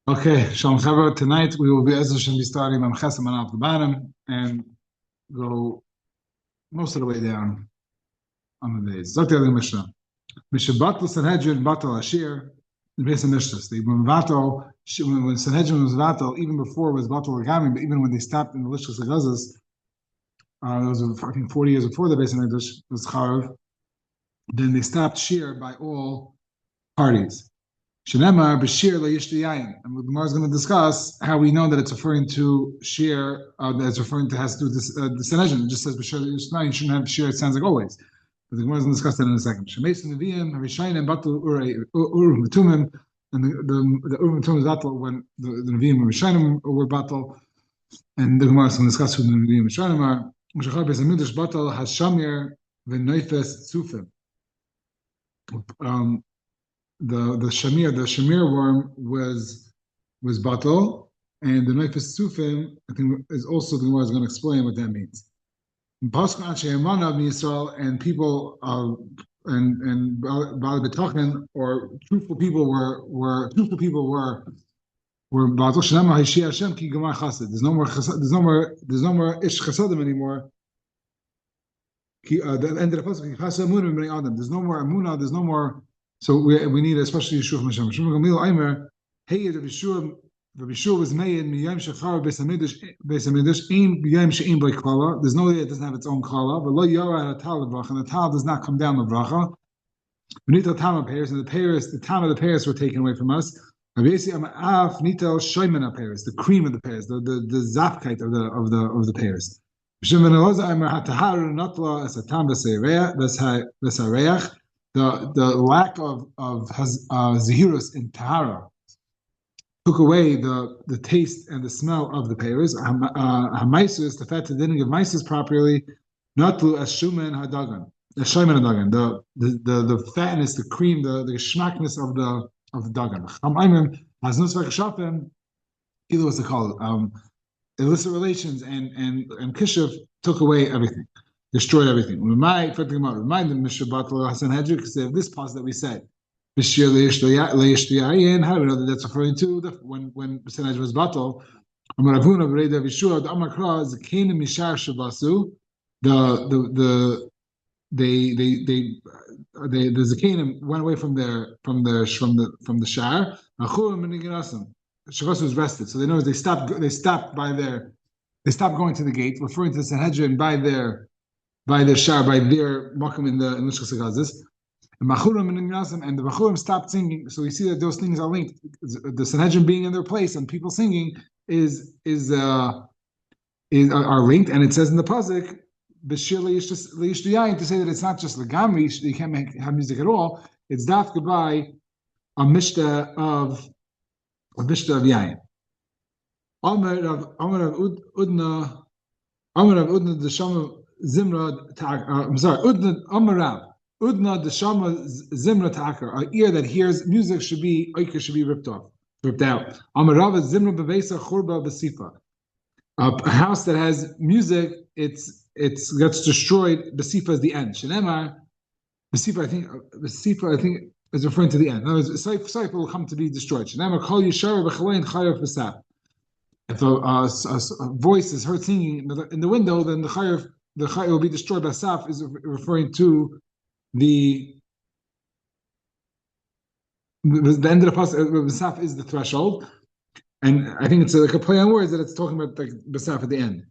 Okay, Shalom Chava. Tonight we will be starting on Chesam and at the bottom and go most of the way down on the days. Zot Yad Mishnah. Mishnah Batal Sanhedrin Batal Ashir. The base of Mishnah. When Sanhedrin was Batal, even before it was Batal Agami, but even when they stopped in the Lishkas Agazas, that was I think 40 years before the base of English was Charav. Then they stopped Shir by all parties. Shenema b'shir le'yishtu yayin, and the Gemara is going to discuss how we know that it's referring to shir, that it's referring to has to do with this the Sanhedrin. It just says b'shir le'yishtu yayin. You shouldn't have shir. It sounds like always, but the Gemara is going to discuss that in a second. Shemeis neviim harishayim batul urim v'tumim, and the urim v'tumim is batul when the neviim harishayim were batul, and the Gemara is going to discuss who the neviim harishayim are. Mishachar beis hamidrash batul hashamir v'noifes tzufim. The shamir worm was batal, and the Nefesh Sufim, I think, is also the Gemara is going to explain what that means. And people and Baal B'Tachin, or truthful people were batal. Shenama Hashi Hashem ki Gemar Chassid. There's no more ish chasadim anymore. The end of the pasuk, Chassid Amunah B'nei Adam. There's no more Amunah. There's no more. So we need especially Yeshua from Hashem. Shmuel Gamliel Aimer, hey, the Yeshua was made miyam shechar beis hamidrash ein b'yam she'ein by klala. There's no way it doesn't have its own klala. But lo yara hatal lebracha, and the tal does not come down lebracha. We need the tam pairs, and the tam of the pairs were taken away from us. Obviously, af nitel shoymena pairs, the cream of the pairs, the zapkite of the pairs. Shmuel ben Elazar Aimer hataharu natla as a tam v'sareach. The lack of zahirus in tahara took away the taste and the smell of the peiros. Hamaisus, the fact that they didn't give maisus properly, natlu as shumen hadagan, the shayman hadagan, the fatness, the cream, the schmackness of the dagan. Chamaimim has no svekashafim. Either was the call. Illicit relations and kishuv took away everything. Destroyed everything. Remind the Mishnah Batal Sanhedrin, because they have this pause that we said. How do we know that that's referring to when Sanhedrin was Batal? The Zakanim went away from the Shar. Shavas was rested, so they know they stopped going to the gate, referring to the Sanhedrin by their shar, by their makom in Lishkas Hagazis. And the Machurim stopped singing. So we see that those things are linked. The Sanhedrin being in their place and people singing are linked. And it says in the pasuk, B'shir le'yishtu yayin, to say that it's not just legamri, you can't have music at all. It's dafka by a mishta of yayin. Amar of Udna the Shama Zimra. I'm sorry, Udna Amarav. Udna the Shama Zimra Ta'akar. Our ear that hears music should be ripped out. Amarav Zimra Bevesa Churba Besifa. A house that has music, it gets destroyed. Besifa is the end. Shenemar Besifa, I think is referring to the end. In other words, Seifa will come to be destroyed. Shenemar Kol Yishar B'Chalein Chayav Besaf. If a voice is heard singing in the window, then the chayav will be destroyed. Basaf is referring to the end of the pasuk. Basaf is the threshold, and I think it's like a play on words that it's talking about like Basaf at the end.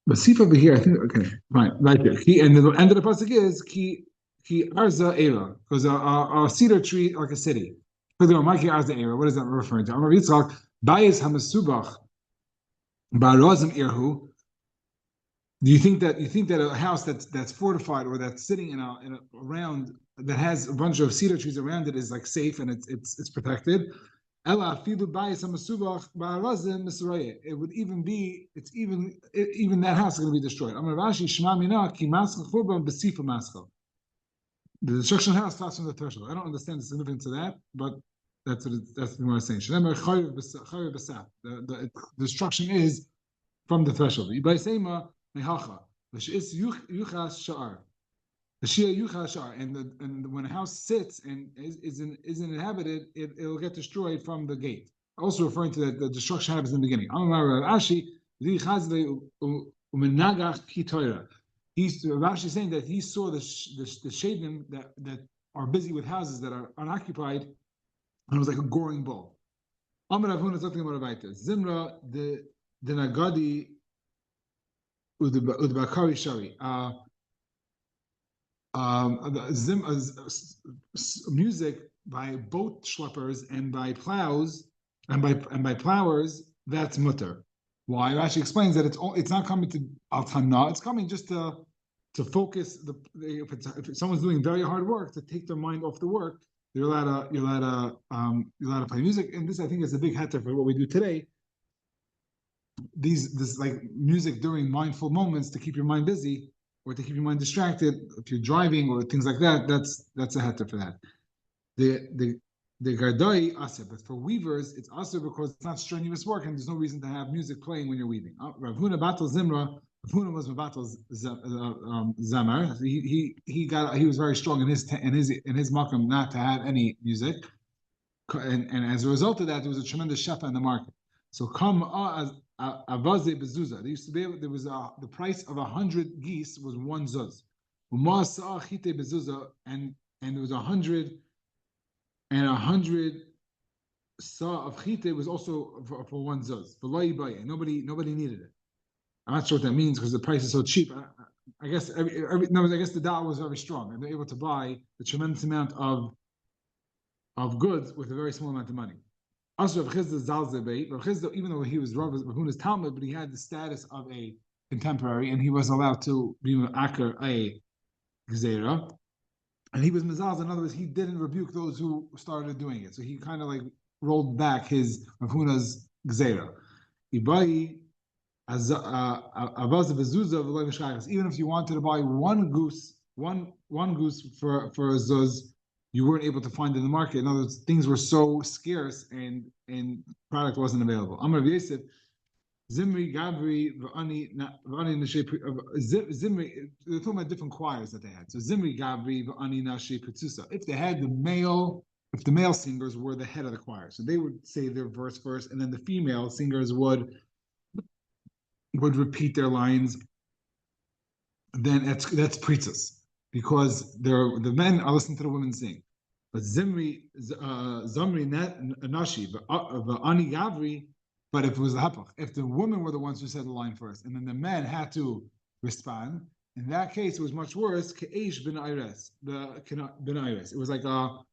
Basif over here, I think. Okay, fine, right there. And the end of the pasuk is ki arza era, because a cedar tree like a city. What is that referring to? Amar Yitzchak. Bayis hamasubach barazim irhu. Do you think that a house that's fortified or that's sitting in a around that has a bunch of cedar trees around it is like safe and it's protected? Ela afidu bayis hamasubach barazim misraye. It would even that house is going to be destroyed. Amar Rashi shema mina ki maschal churban besifa maschal. The destruction of the house starts from the threshold. I don't understand the significance of that, but that's what I'm saying. The destruction is from the threshold. The and when a house sits and isn't inhabited, it'll get destroyed from the gate. Also referring to the destruction happens in the beginning. Rashi saying that he saw the shadim that are busy with houses that are unoccupied, and it was like a goring bull. Amar Avuna talking about Zimra the Nagadi Udbakari Shari. Music by boat schleppers and by plows and by plowers, that's mutter. Why? Rashi explains that it's not coming to al tanah, it's coming just to focus if someone's doing very hard work, to take their mind off the work. You're allowed to play music, and this I think is a big heter for what we do today. This like music during mindful moments to keep your mind busy or to keep your mind distracted if you're driving or things like that. That's a heter for that. The gardai asir, but for weavers it's asir because it's not strenuous work and there's no reason to have music playing when you're weaving. Rav Huna batal zimra. Rav Huna was batal zamar. He was very strong in his makam not to have any music, and as a result of that there was a tremendous shefa in the market. So come as avaze bezuza. There used to be there was the price of 100 geese was one zuz. And there was 100 saw of chite was also for one zuz. Nobody needed it. I'm not sure what that means because the price is so cheap. I guess I guess the dollar was very strong and they're able to buy a tremendous amount of goods with a very small amount of money. Also, Rav Chisda, even though he was Rav Huna's Talmud, but he had the status of a contemporary, and he was allowed to be akar a gzeira, and he was mezaz. In other words, he didn't rebuke those who started doing it, so he kind of like rolled back his Rav Huna's gzeira. Ibai avaz bezuza v'loy mishchayas. Even if you wanted to buy one goose for a zuz, you weren't able to find it in the market. In other words, things were so scarce and product wasn't available. Amar Yosef, Zimri, Gabri, V'ani Zimri. They're talking about different choirs that they had. So Zimri, Gabri, V'ani Nashe Petzusa. If they had the male singers were the head of the choir, so they would say their verse first, and then the female singers would repeat their lines. Then that's pritzas, because the men are listening to the women sing. But Zamri Nashi, Ani Gavri, but if it was the hapach, if the women were the ones who said the line first, and then the men had to respond, in that case it was much worse. Ke'esh ben Ayres, it was like a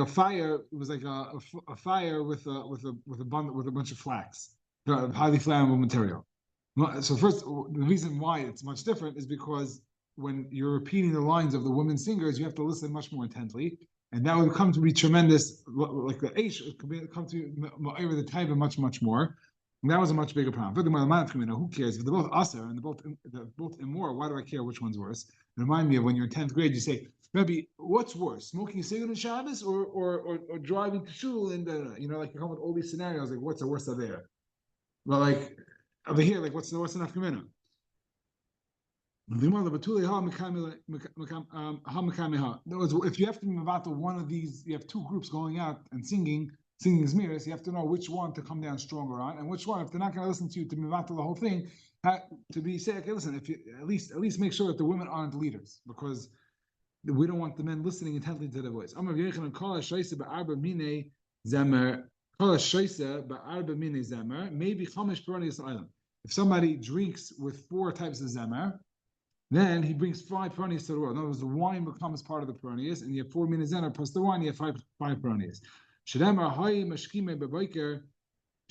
fire. It was like a fire with a bunch of flax, highly flammable material. So first, the reason why it's much different is because when you're repeating the lines of the women singers, you have to listen much more intently, and that would come to be tremendous. Like the Aish, it could come to over the taiva much more, and that was a much bigger problem. Who cares? If they're both aser and they're both immoral, why do I care which one's worse? Remind me of when you're in 10th grade, you say, Rebbe, what's worse, smoking a cigarette on Shabbos or driving to shul? And like you come with all these scenarios, like what's the worst of there? But like over here, like what's the nafkamina? If you have to be about one of these, you have two groups going out and singing zmiris, you have to know which one to come down stronger on, and which one, if they're not going to listen to you to mivata the whole thing, to be say, okay, listen, if you at least make sure that the women aren't leaders, because we don't want the men listening intently to their voice. Maybe if somebody drinks with 4 types of zemer, then he brings 5 peronius to the world. In other words, the wine becomes part of the peronius, and you have 4 minazena plus the wine, you have 5 peronius. Shadamar hay mashkime bebiker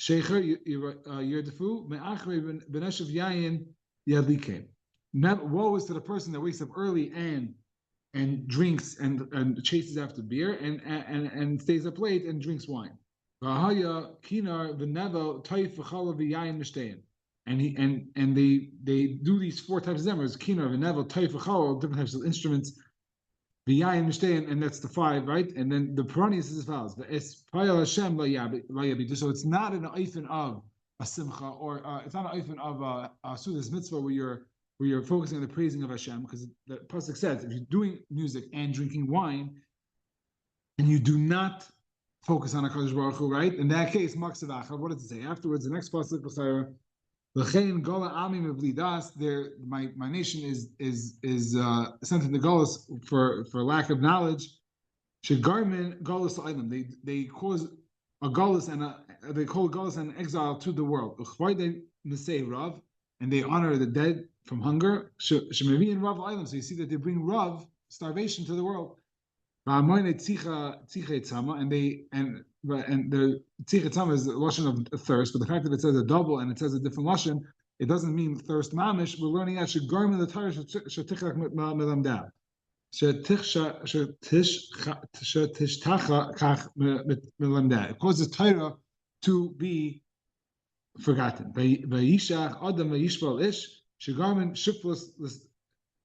shecher yirdefu me'achre beneshav yayin yadlikem. Woe is to the person that wakes up early and drinks and chases after beer and stays up late and drinks wine. V'haya kinar v'nevel toif v'chalav v'yayin mishtein. And they do these 4 types of zemmers: kinar, v'nevel, toif, v'chalav, different types of instruments. V'yayin mishtein, and that's the 5, right? And then the peronius is as follows: V'es payal Hashem layabidu. So it's not an oifen of a simcha, or it's not an oifen of a sudas mitzvah where you're where you're focusing on the praising of Hashem, because the pasuk says if you're doing music and drinking wine, and you do not focus on HaKadosh Baruch Hu, right? In that case, Maksav Achar, what does it say? Afterwards, the next pasuk, my nation is sent into Golos for lack of knowledge. Shegarmin Golos Island. They cause a Golos they call Golos and exile to the world. And they honor the dead from hunger. Shemavi Rav Island. So you see that they bring Rav, starvation, to the world. And the tzichet tzama is the lashon of thirst, but the fact that it says a double and it says a different lashon, it doesn't mean thirst mamish. We're learning that shegarmin the Torah shetichlach melamda, shetishtachach kach melamda. It causes Torah to be forgotten. Vayishach adam vayishval ish shegarmin shiflus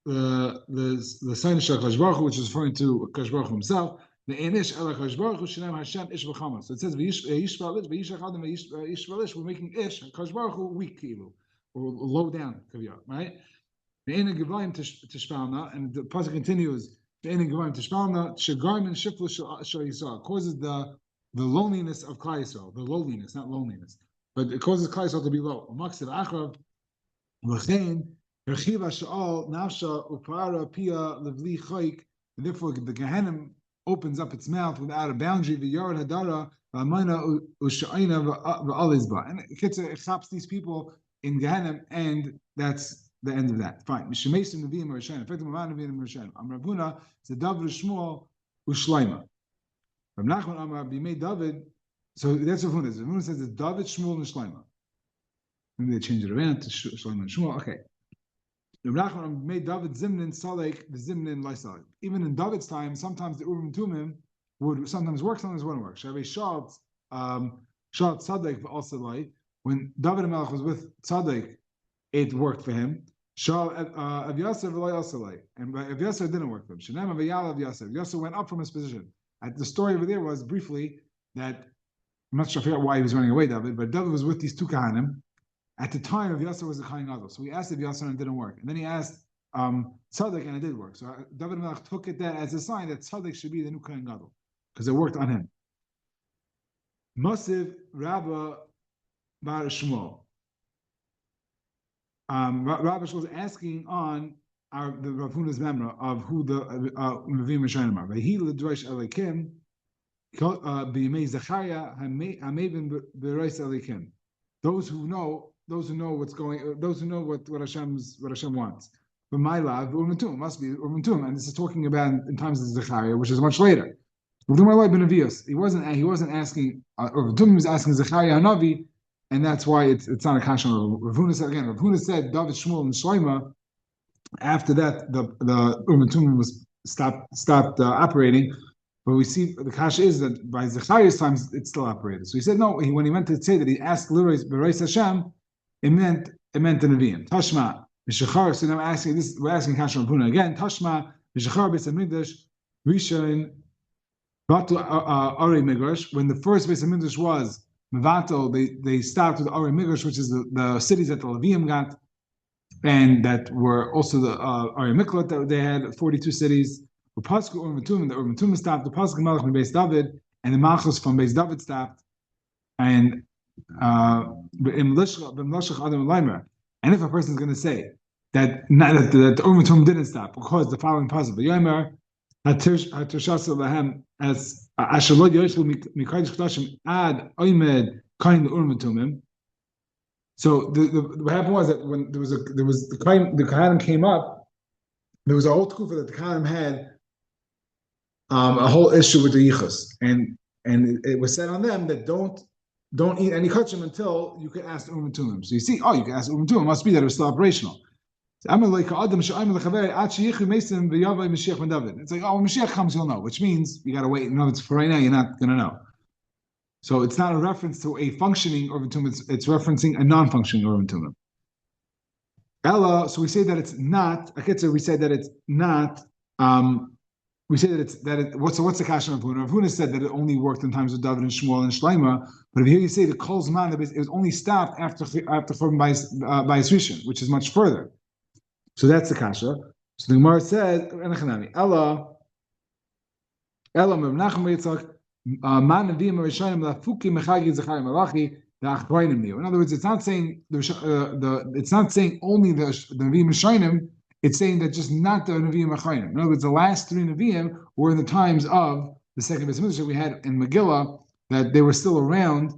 the sign of Kadosh Baruch Hu, which is referring to Kadosh Baruch Hu himself. The Enish Ela Kadosh Baruch Hu Shalem Hashem Ish V'Chama. So it says V'Yishval Ish V'Yishach Adam V'Yishval Ish. We're making Ish Kadosh Baruch Hu weak, kilu, or low down, kaviyah, right? The Ena Gevayim Tishpalna, and the pasuk continues. The Ena Gevayim Tishpalna Shegarmin Shiflu Shal Yisrael causes the loneliness of Klal Yisrael, the lowliness, not loneliness, but it causes Klal Yisrael to be low. Maksiv Achrav V'Chein. And therefore, the Gehenim opens up its mouth without a boundary. And it chaps these people in Gehenim, and that's the end of that. Fine. So that's what Ravuna says. Ravuna says it's David, Shmuel, and Shlomo. Maybe they change it around to Shlomo and Shmuel. Okay. Rachman made David Zimnin Salek, the Zimnin Lysalik. Even in David's time, sometimes the Urim Tumim would sometimes work, sometimes wouldn't work. Shavei Shalt Tzaddik V'Asalai. When David Melech was with Tzaddik, it worked for him. Shal Avyasar V'Lai Asalai. And Avyasar didn't work for him. Shanam Avyala Avyasar. Avyasar went up from his position. The story over there was briefly that, I'm not sure why he was running away, David, but David was with these two Kahanim. At the time, Avyasar was a Kohen Gadol. So he asked Avyasar and it didn't work. And then he asked Tzaddik and it did work. So David Melech took it that as a sign that Tzaddik should be the new Kohen Gadol, because it worked on him. Masiv Rabba Bar Shmuel. Rabbi Shmuel was asking on the Rav Huna's memory of who the Mevim Rishonim are. He l'drosh Elikim b'yimei Zechariah hamevin b'rois Elikim. Those who know what's going, those who know what Hashem wants. But my love, Urmatum must be Urmatum, and this is talking about in times of Zechariah, which is much later. He wasn't asking Urmatum, he was asking Zechariah Hanavi, and that's why it's not a kasha. Rav Huna said again. Rav Huna said David, Shmuel, and Shlomo. After that, the Urmatum was stopped operating. But we see the kasha is that by Zechariah's time it's still operated. So he said no. When he went to say that he asked L'Reis Hashem, it meant the Nevi'im. Tashma Mishachar. So now we're asking kasha Rav Huna again. Tashma Mishachar Beis Hamikdash Rishon Batu Arei Midrash. When the first Beis Hamikdash was Mevatel, they stopped with Arei Midrash, which is the cities that the Levium got, and that were also the Arei Miklat that they had 42 cities. The Urmatum stopped. The Pasuk Malach from Beis David, and the Malchus from Beis David stopped. And and if a person is going to say that the Urmatum didn't stop because the following pasuk, Yomer Hatushasa Lahem as Ashalod Yoshlu Mikodesh Kodashim Ad Oimed Kain Urmatumim. So what happened was that when the Kohanim came up, there was a whole kufa that the Kohanim had a whole issue with the yichus, and it was said on them that don't eat any kachim until you can ask the Urmatumim. So you see, you can ask the Urmatumim. It must be that it was still operational. It's like, when Mashiach comes, you'll know, which means you got to wait. For right now, you're not going to know. So it's not a reference to a functioning Urmatum, it's referencing a non-functioning Urmatum. Ella, so we say that it's not, we say that it's not, what's the kasha of Rav Huna? Rav Huna said that it only worked in times of David and Shmuel and Shlomo, but if here you say the Kol Zman, it was only stopped after Churban by Rishon, which is much further. So that's the kasha. So the Gemara says, Ella Menachem Yitzchak Man Neviim Rishonim Lafuki Mechagi Zechari Malachi the Achroinim Niu. In other words, it's not saying it's not saying only the Neviim Rishonim. It's saying that just not the Neviim Achroinim. In other words, the last three Neviim were in the times of the second Beis Midrash we had in Megillah, that they were still around,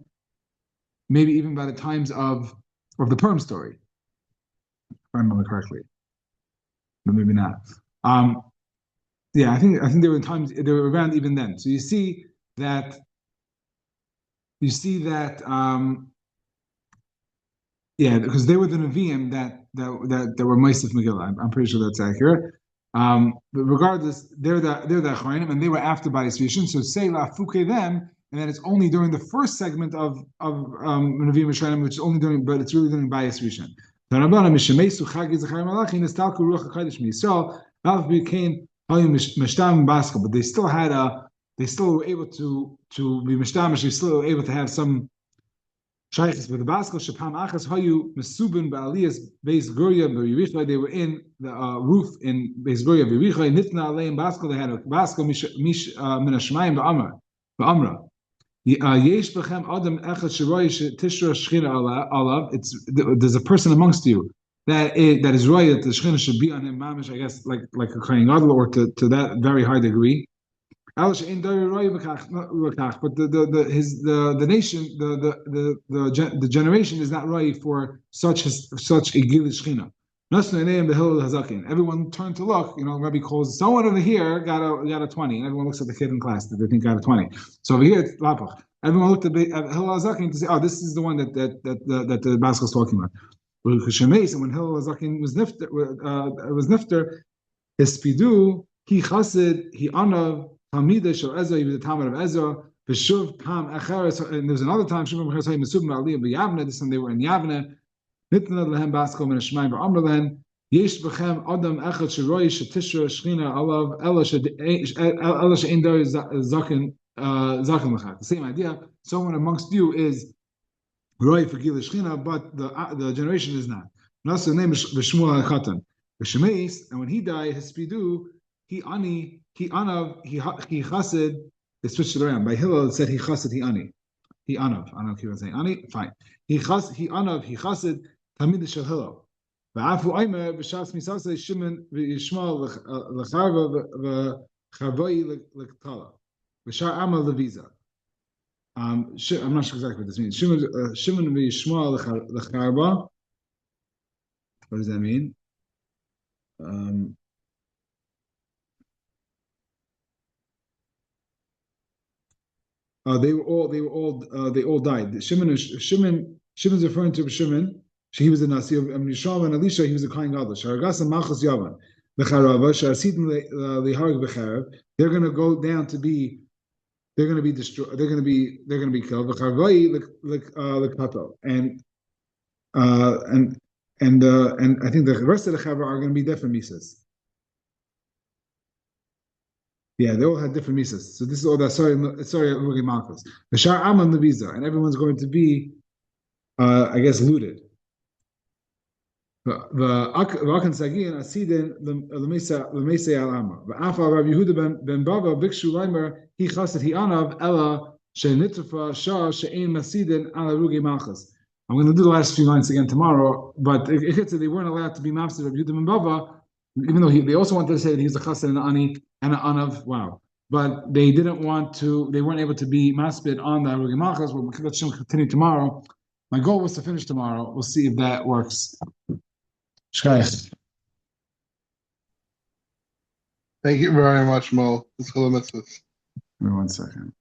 maybe even by the times of the Purim story, if I remember correctly, but maybe not. Yeah, I think they were in times they were around even then. So you see that yeah, because they were the Nevi'im that were Mosif Megillah. I'm pretty sure that's accurate. But regardless, they're the Achronim, and they were after Bayis Rishon. So say Lafuke them, and then it's only during the first segment of Nevi'im Rishonim, which is only during, but it's really during Bayis Rishon. But they still had they still were able to be mishtamish. They still were able to have some shaykhs with the baskel. Shapam achas hayu mesubin ba'aliyas beis guria b'yirichai. They were in the roof in beis guria b'yirichai. Nitna aleim baskel. They had a baskel mish min hashmayim ba'amra. Yesh b'chem adam echad shiroi tishra shchina alav. There's a person amongst you that is right that the shechina should be on him, mamish, I guess, like a kohen gadol, or to that very high degree. But the nation, the generation is not right for such a gilish shechina. Everyone turned to look. Rabbi calls someone over here got a 20, and everyone looks at the kid in class that they think got a 20. So over here it's lapach. Everyone looked at Hillel Hazakin to say, oh, this is the one that the baskel is talking about. And when Hillel Hazakin was nifter, his spidu, he chassid, he anav, Talmidei shel Ezra, he was the Talmud of Ezra. V'shuv pam acheres, and there was another time Shimon ben Chosai mesubim ba'aliyah b'Yavne. This time they were in Yavne. Nitna lehem baskel min hashmayim ba'amr lehen. Yesh b'chem adam echad shiroi shetishra shchina alav ela she'ein dar zaken lechak. The same idea. Someone amongst you is roi for gila shchina, but the generation is not. Nasa name v'shmuel ha'chatan. V'shemeis, and when he died, his spidu, he ani. He anav, he chassid. They switched it around. By Hillel, it said he chassid, he ani. He anav. I don't know if you want to say ani. Fine. He anav, he chassid. Tamid shel Hillel. V'afu aimer b'shas misasei Shimon v'yishmael lecharva v'chavoi lektala v'shar amal leviza. I'm not sure exactly what this means. Shimon v'yishmael lecharva. What does that mean? They all died. Shimon's referring to Shimon. He was the Nasi of Yishmael and Elisha. He was the Kohen Gadol. Sharagasa Malchus Yavan, Becharava, Sharasidin Liharag Becharev. They're going to go down to be. They're going to be destroyed. They're going to be killed. Becharvai Lekato, and I think the rest of the Chavar are going to be different misas. Yeah, they all had different misas. So this is all that. Sorry, Rugi Malchus. The Shar Aman Leviza, and everyone's going to be, I guess, looted. The Akan Sagin Asidin Lemesa Al Amar. The Afa Rav Yehuda ben Bava Bikshu Leimer He Chassid He Anav Ella She'Nitrafa Shah She'Ein Masidin Ala Rugi Malchus. I'm going to do the last few lines again tomorrow, but it hits that they weren't allowed to be mafsid Rav Yehuda ben Bava, even though they also wanted to say that he was a chassid and an ani and an anav. Wow. But they weren't able to be maspid on the Rugi Malchus. We'll continue tomorrow. My goal was to finish tomorrow. We'll see if that works. Shkayach. Thank you very much, Mo. Give me 1 second.